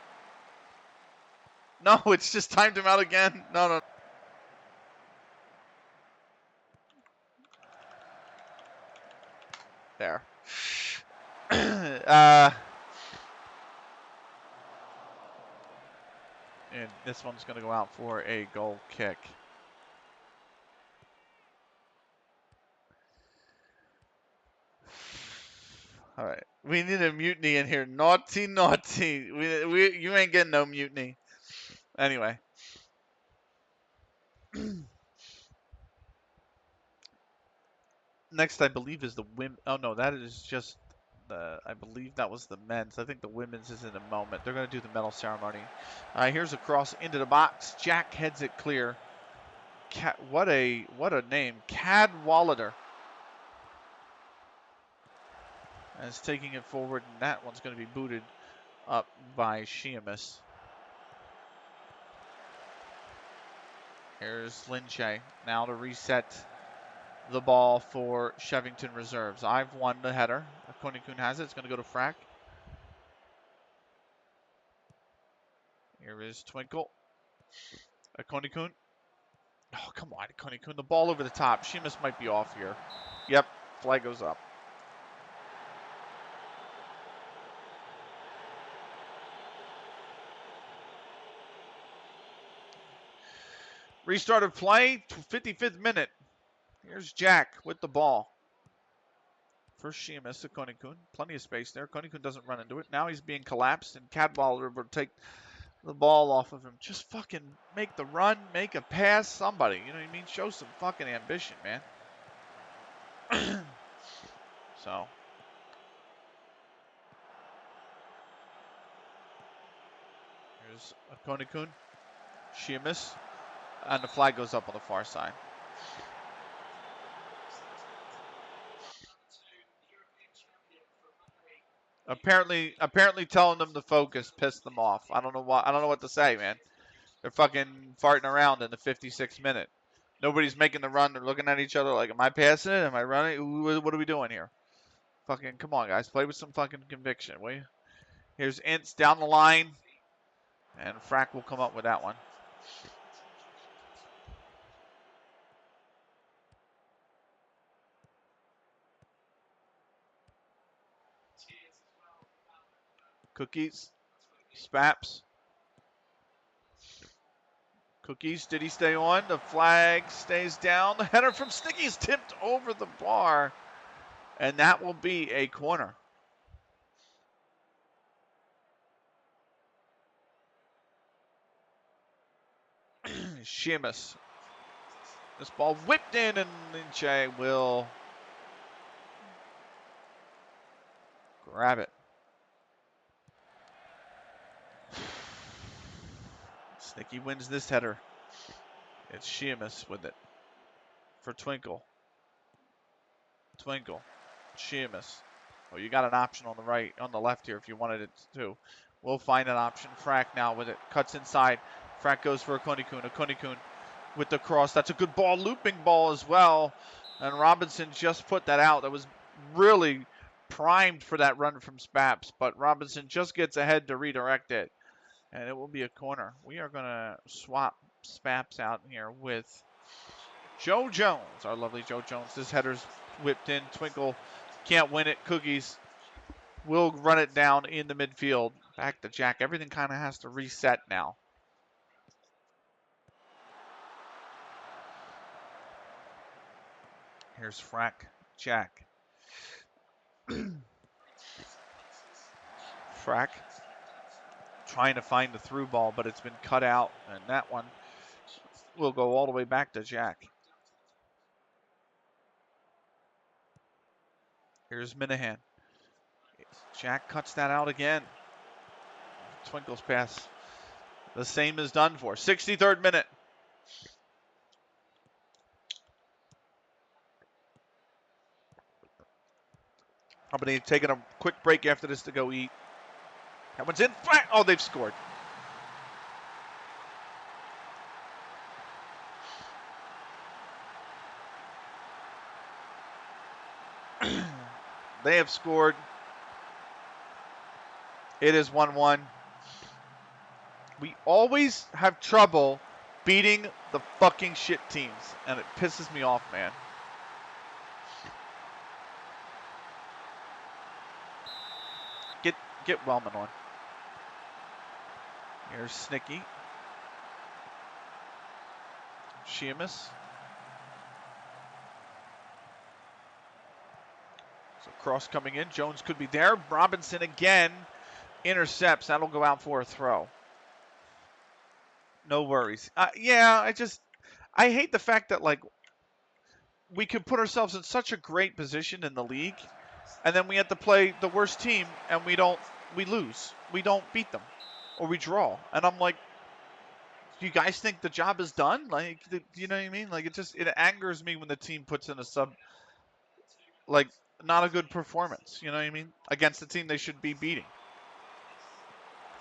No, it's just timed him out again. No. There. And this one's going to go out for a goal kick. All right. We need a mutiny in here. Naughty, naughty. You ain't getting no mutiny. Anyway. Next, I believe, is the women. Oh, no, that is just the. I believe that was the men's. I think the women's is in a moment. They're going to do the medal ceremony. Here's a cross into the box. Jack heads it clear. What a name. Cadwallader. And is taking it forward, and that one's going to be booted up by Sheamus. Here's Linche now to reset the ball for Shevington reserves. I've won the header. Konikun has it. It's going to go to Frack. Here is Twinkle. Konikun. Oh, come on, Konikun. The ball over the top. Sheamus might be off here. Yep, flag goes up. Restart of play, 55th minute. Here's Jack with the ball. First Sheamus to Konikun. Plenty of space there. Konikun doesn't run into it. Now he's being collapsed, and Cadwallader will take the ball off of him. Just fucking make the run, make a pass, somebody. You know what I mean? Show some fucking ambition, man. So. Here's Konikun. Sheamus. And the flag goes up on the far side. Apparently telling them to focus pissed them off. I don't know why. I don't know what to say, man. They're fucking farting around in the 56th minute. Nobody's making the run. They're looking at each other like, am I passing it? Am I running? What are we doing here? Fucking, come on, guys. Play with some fucking conviction, will you? Here's Ince down the line. And Frack will come up with that one. Cookies. Spaps. Cookies, did he stay on? The flag stays down. The header from Sticky's tipped over the bar. And that will be a corner. Sheamus. This ball whipped in, and Linche will grab it. Sticky wins this header. It's Sheamus with it for Twinkle. Twinkle. Sheamus. Oh, you got an option on the right, on the left here if you wanted it to. We'll find an option. Frack now with it. Cuts inside. Frack goes for a Konikun. A Konikun with the cross. That's a good ball. Looping ball as well. And Robinson just put that out. That was really primed for that run from Spaps. But Robinson just gets ahead to redirect it. And it will be a corner. We are going to swap Spaps out here with Joe Jones. Our lovely Joe Jones. This header's whipped in. Twinkle can't win it. Cookies will run it down in the midfield. Back to Jack. Everything kind of has to reset now. Here's Frack Jack. Frack trying to find the through ball, but it's been cut out, and that one will go all the way back to Jack. Here's Minahan. Jack cuts that out again. Twinkle's pass. The same is done for. 63rd minute. Company taking a quick break after this to go eat. That one's in. Oh, they've scored. They have scored. It is 1-1. We always have trouble beating the fucking shit teams, and it pisses me off, man. Get Wellman on. Here's Snicky. Sheamus. So cross coming in. Jones could be there. Robinson again intercepts. That'll go out for a throw. No worries. Yeah, I hate the fact that, like, we could put ourselves in such a great position in the league, and then we have to play the worst team, and we lose. We don't beat them, or we draw. And I'm like, do you guys think the job is done? Like, you know what I mean? Like, it angers me when the team puts in like, not a good performance. You know what I mean? Against the team they should be beating.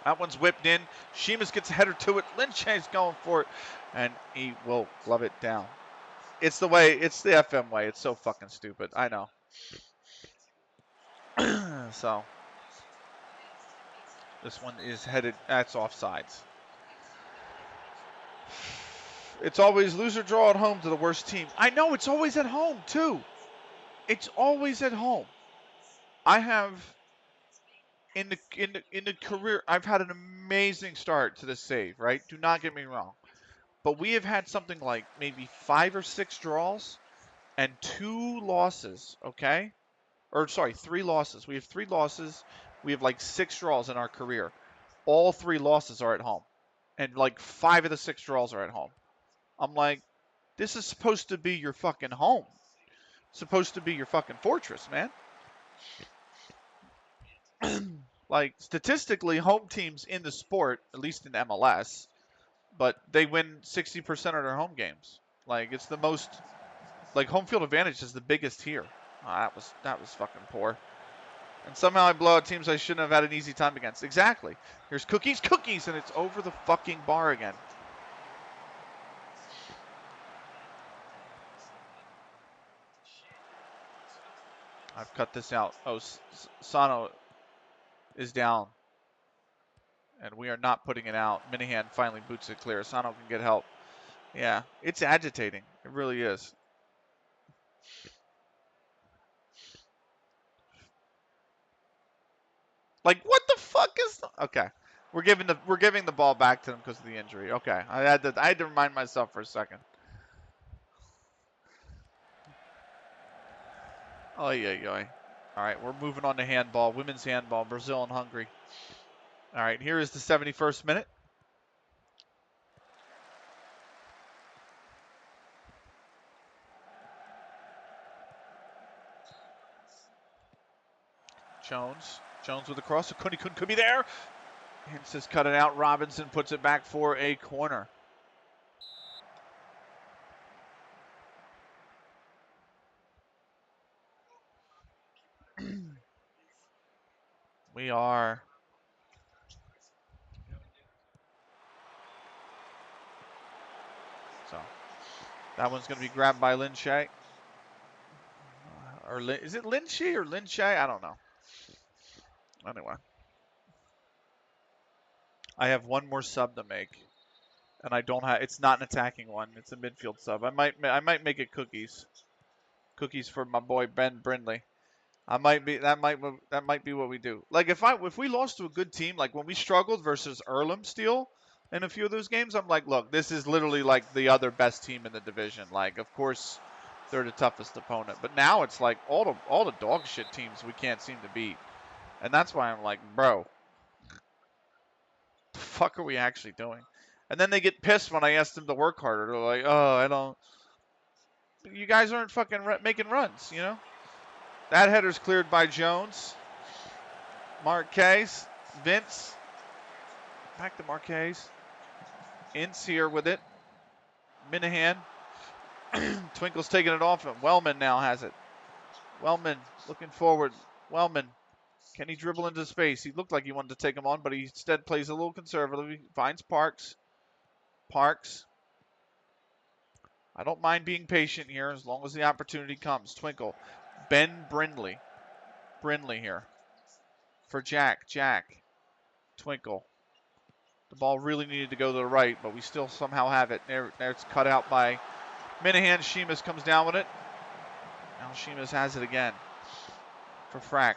That one's whipped in. Sheamus gets a header to it. Lynch's going for it, and he will glove it down. It's the FM way. It's so fucking stupid. I know. So this one is headed. That's offsides. It's always lose or draw at home to the worst team. I know, it's always at home too. It's always at home. I have in the career, I've had an amazing start to this save, right? Do not get me wrong. But we have had something like maybe 5 or 6 draws and 2 losses, okay? Or sorry, 3 losses. We have 3 losses. We have like 6 draws in our career. All 3 losses are at home. And like 5 of the 6 draws are at home. I'm like, this is supposed to be your fucking home. Supposed to be your fucking fortress, man. Like, statistically, home teams in the sport, at least in MLS, but they win 60% of their home games. Like, it's the most, like, home field advantage is the biggest here. Oh, that was fucking poor. And somehow I blow out teams I shouldn't have had an easy time against. Exactly. Here's Cookies, and it's over the fucking bar again. I've cut this out. Oh, Sano is down. And we are not putting it out. Minahan finally boots it clear. Sano can get help. Yeah, it's agitating. It really is. Like, what the fuck is? Okay, we're giving the ball back to them because of the injury. Okay, I had to remind myself for a second. Oh yeah. All right, we're moving on to handball, women's handball, Brazil and Hungary. All right, here is the 71st minute. Jones with a cross. Could be there. Hintz has cut it out. Robinson puts it back for a corner. We are. So that one's going to be grabbed by Lin Shay. Or is it Lin Shay or Lin Shay? I don't know. Anyway. I have one more sub to make. And I don't have. It's not an attacking one. It's a midfield sub. I might make it Cookies. Cookies for my boy Ben Brindley. That might be what we do. Like if we lost to a good team, like when we struggled versus LythamSt.Anne in a few of those games, I'm like, look, this is literally like the other best team in the division. Like, of course they're the toughest opponent. But now it's like all the dog shit teams we can't seem to beat. And that's why I'm like, bro, the fuck are we actually doing? And then they get pissed when I ask them to work harder. They're like, oh, I don't. You guys aren't fucking making runs, you know? That header's cleared by Jones. Marquez. Vince. Back to Marquez. Ince here with it. Minahan. Twinkle's taking it off him. Wellman now has it. Wellman looking forward. Wellman. Can he dribble into space? He looked like he wanted to take him on, but he instead plays a little conservative. He finds Parks. Parks. I don't mind being patient here as long as the opportunity comes. Twinkle. Ben Brindley. Brindley here. For Jack. Jack. Twinkle. The ball really needed to go to the right, but we still somehow have it. There it's cut out by Minahan. Sheamus comes down with it. Now Sheamus has it again. For Frack.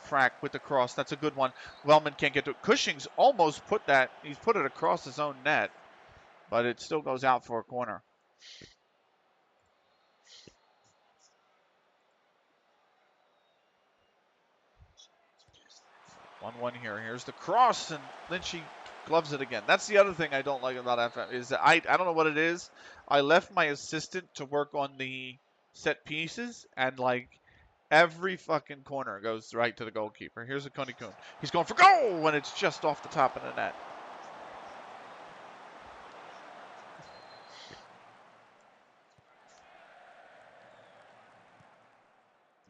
Frack with the cross. That's a good one. Wellman can't get to it. Cushing's almost put that. He's put it across his own net, but it still goes out for a corner. One here. Here's the cross, and then she gloves it again. That's the other thing I don't like about FM is that I don't know what it is. I left my assistant to work on the set pieces, and like every fucking corner goes right to the goalkeeper. Here's a Konikun. He's going for goal when it's just off the top of the net.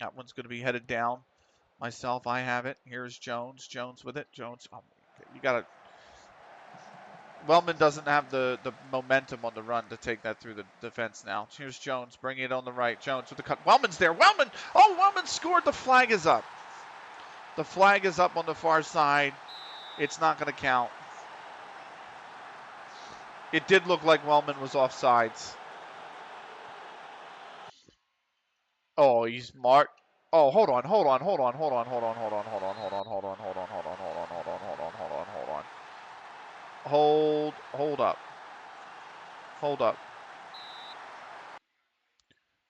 That one's going to be headed down. Myself, I have it. Here's Jones. Jones with it. Jones. Oh, you got to. Wellman doesn't have the momentum on the run to take that through the defense now. Here's Jones bringing it on the right. Jones with the cut. Wellman's there. Wellman. Oh, Wellman scored. The flag is up. The flag is up on the far side. It's not going to count. It did look like Wellman was offsides. Oh, he's smart. Oh, hold on. Hold up. Hold up.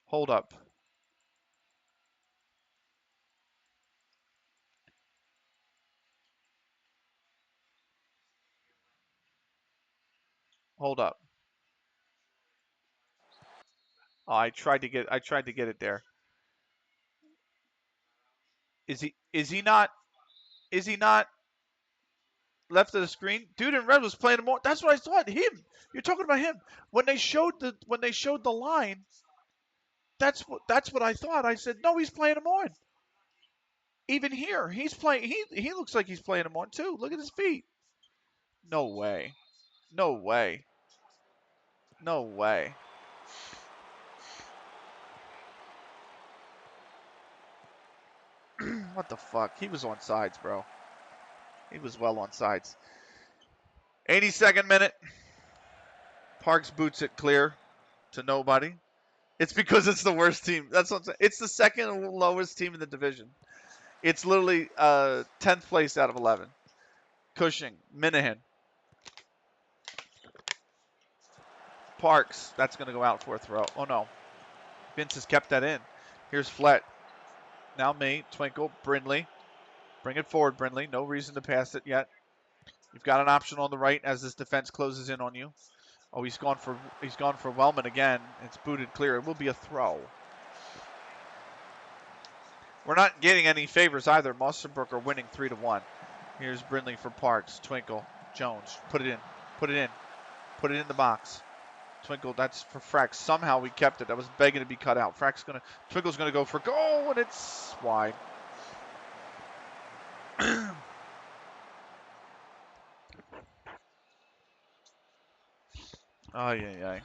Hold up. Hold up. Oh, I tried to get it there. Is he not left of the screen? Dude in red was playing him more. That's what I thought. Him. You're talking about him. When they showed the line, that's what I thought. I said, "No, he's playing him on." Even here, he's playing he looks like he's playing him on too. Look at his feet. No way. No way. No way. What the fuck? He was on sides, bro. He was well on sides. 82nd minute. Parks boots it clear to nobody. It's because it's the worst team. That's what I'm saying. It's the second lowest team in the division. It's literally 10th place out of 11. Cushing, Minahan, Parks. That's going to go out for a throw. Oh, no. Vince has kept that in. Here's Flett. Now me, Twinkle, Brindley. Bring it forward, Brindley. No reason to pass it yet. You've got an option on the right as this defense closes in on you. Oh, he's gone for Wellman again. It's booted clear. It will be a throw. We're not getting any favors either. Mosterbrook are winning 3-1. Here's Brindley for Parks. Twinkle. Jones. Put it in. Put it in. Put it in the box. Twinkle, that's for Frack. Somehow we kept it. That was begging to be cut out. Twinkle's gonna go for goal, and it's wide. Oh, yeah.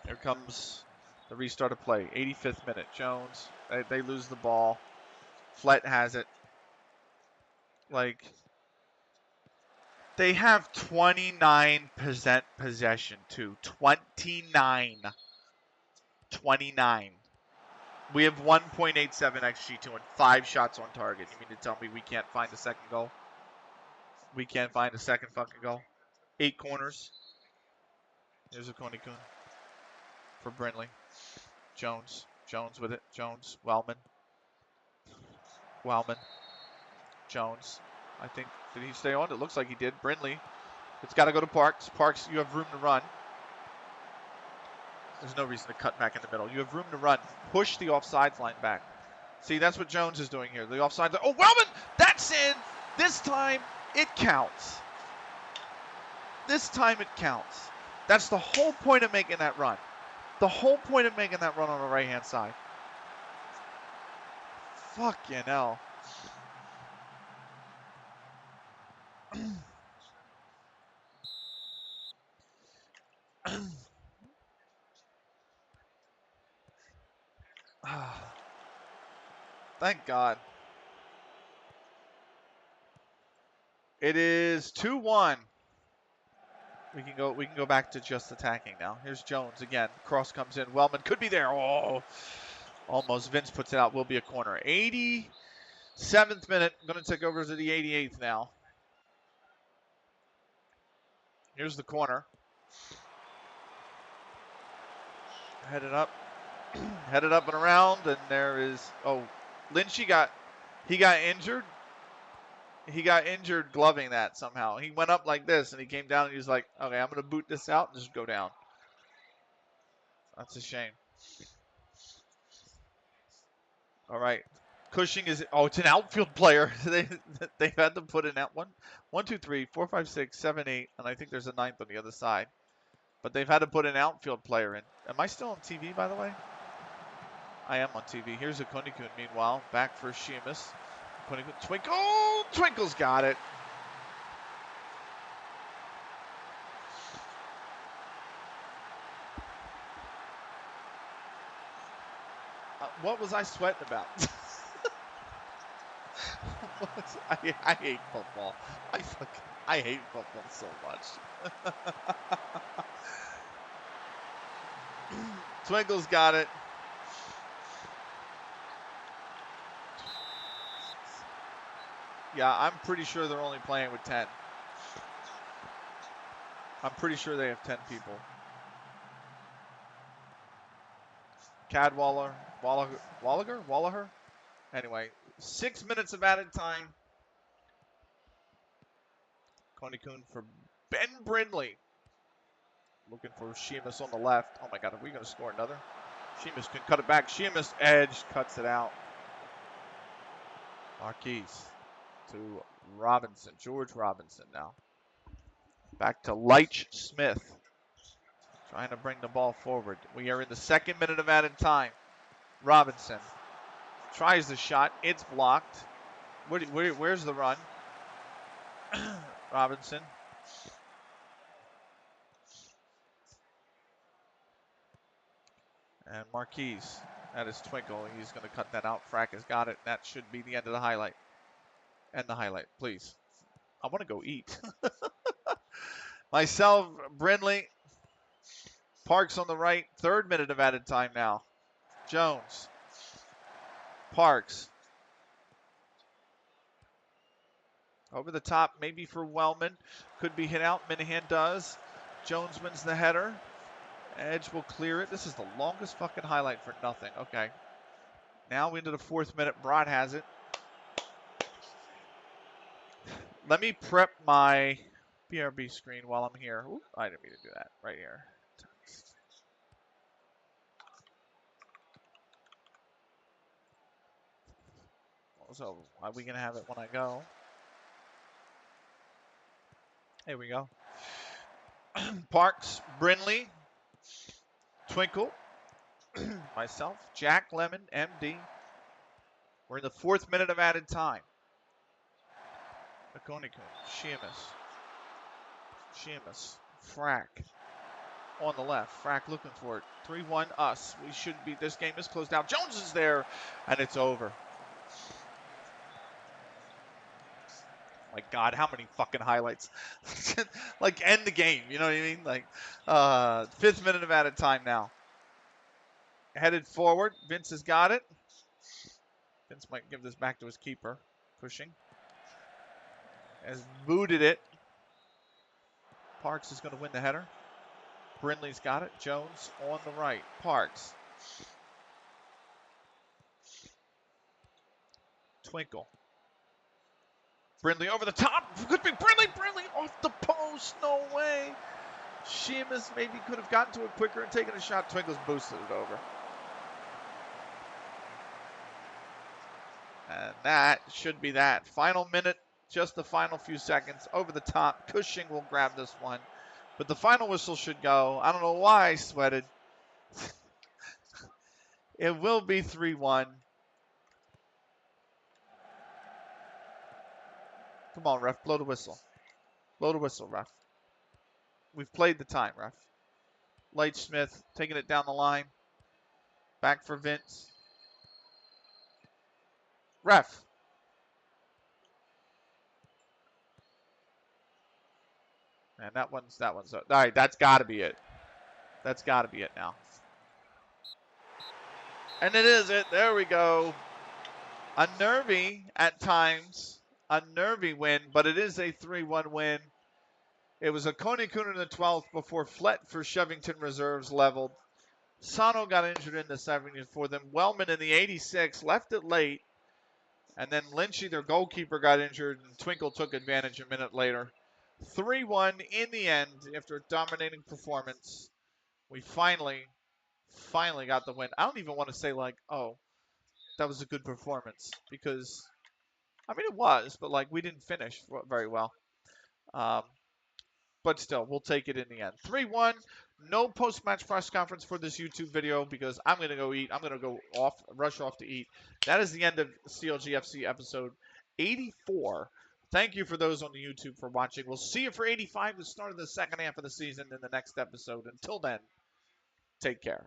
Here comes the restart of play. 85th minute. Jones. They lose the ball. Flett has it. Like, they have 29% possession, too. 29. 29. We have 1.87 XG2 and 5 shots on target. You mean to tell me we can't find a second goal? We can't find a second fucking goal? 8 corners. There's a Konikun for Brindley. Jones. Jones with it. Jones. Wellman. Wellman. Jones. I think, did he stay on? It looks like he did. Brindley. It's got to go to Parks. Parks, you have room to run. There's no reason to cut back in the middle. You have room to run. Push the offsides line back. See, that's what Jones is doing here. The offsides. Oh, Wellman! That's in! This time, it counts. This time, it counts. That's the whole point of making that run. The whole point of making that run on the right-hand side. Fucking hell. Thank God. It is 2-1. We can go back to just attacking now. Here's Jones again. Cross comes in. Wellman could be there. Oh, almost. Vince puts it out. Will be a corner. 87th minute. Going to take over to the 88th now. Here's the corner. Headed up. Headed up and around. And there is, oh, Lynchy got injured. He got injured gloving that somehow. He went up like this and he came down and he was like, okay, I'm going to boot this out and just go down. That's a shame. All right. Cushing is, oh, it's an outfield player. They had to put in that one. 1, 2, 3, 4, 5, 6, 7, 8, and I think there's a 9th on the other side. But they've had to put an outfield player in. Am I still on TV, by the way? I am on TV. Here's a Konikun, meanwhile. Back for Sheamus. Konikun, Twinkle! Twinkle's got it. What was I sweating about? I hate football. I hate football so much. Twinkle's got it. Yeah, I'm pretty sure they're only playing with 10. I'm pretty sure they have 10 people. Cadwaller, Wallager? Anyway, 6 minutes of added time. Konikun for Ben Brindley. Looking for Sheamus on the left. Oh my God, are we going to score another? Sheamus can cut it back. Sheamus edge cuts it out. Marquis to Robinson. George Robinson now. Back to LythamSt.Anne. Trying to bring the ball forward. We are in the 2nd minute of added time. Robinson tries the shot. It's blocked. Where's the run? Robinson. And Marquis. That is Twinkle. He's going to cut that out. Frack has got it. That should be the end of the highlight. End the highlight, please. I want to go eat. Myself, Brindley. Parks on the right. 3rd minute of added time now. Jones. Parks. Over the top, maybe for Wellman. Could be hit out. Minahan does. Jones wins the header. Edge will clear it. This is the longest fucking highlight for nothing. Okay. Now into the 4th minute. Brod has it. Let me prep my BRB screen while I'm here. Ooh, I didn't mean to do that. Right here. So, are we going to have it when I go? Here we go. Parks, Brindley, Twinkle, myself, Jack Lemon, MD. We're in the 4th minute of added time. Konikun, Sheamus, Frack on the left. Frack looking for it. 3-1 us. We should be. This game is closed out. Jones is there, and it's over. My God, how many fucking highlights? Like, end the game. You know what I mean? Like, 5th minute of added time now. Headed forward. Vince has got it. Vince might give this back to his keeper. Pushing. Has booted it. Parks is going to win the header. Brindley's got it. Jones on the right. Parks. Twinkle. Brindley over the top. Could be Brindley off the post. No way. Sheamus maybe could have gotten to it quicker and taken a shot. Twinkle's boosted it over. And that should be that. Final minute, just the final few seconds. Over the top. Cushing will grab this one. But the final whistle should go. I don't know why I sweated. It will be 3-1. Come on, ref. Blow the whistle. Blow the whistle, ref. We've played the time, ref. LythamSt taking it down the line. Back for Vince. Ref. And that one's all right. That's got to be it. That's got to be it now. And it is it. There we go. A nervy at times, a nervy win, but it is a 3-1 win. It was a Konekun in the 12th before Flett for Shevington reserves leveled. Sano got injured in the 70th for them. Wellman in the 86th left it late. And then Lynchy, their goalkeeper, got injured, and Twinkle took advantage a minute later. 3-1 in the end after a dominating performance. We finally got the win. I don't even want to say, like, oh, that was a good performance, because, I mean, it was, but, like, we didn't finish very well. But still, we'll take it in the end. 3-1. No post-match press conference for this YouTube video because I'm going to go eat. I'm going to go rush off to eat. That is the end of CLG FC episode 84. Thank you for those on the YouTube for watching. We'll see you for 85, the start of the second half of the season in the next episode. Until then, take care.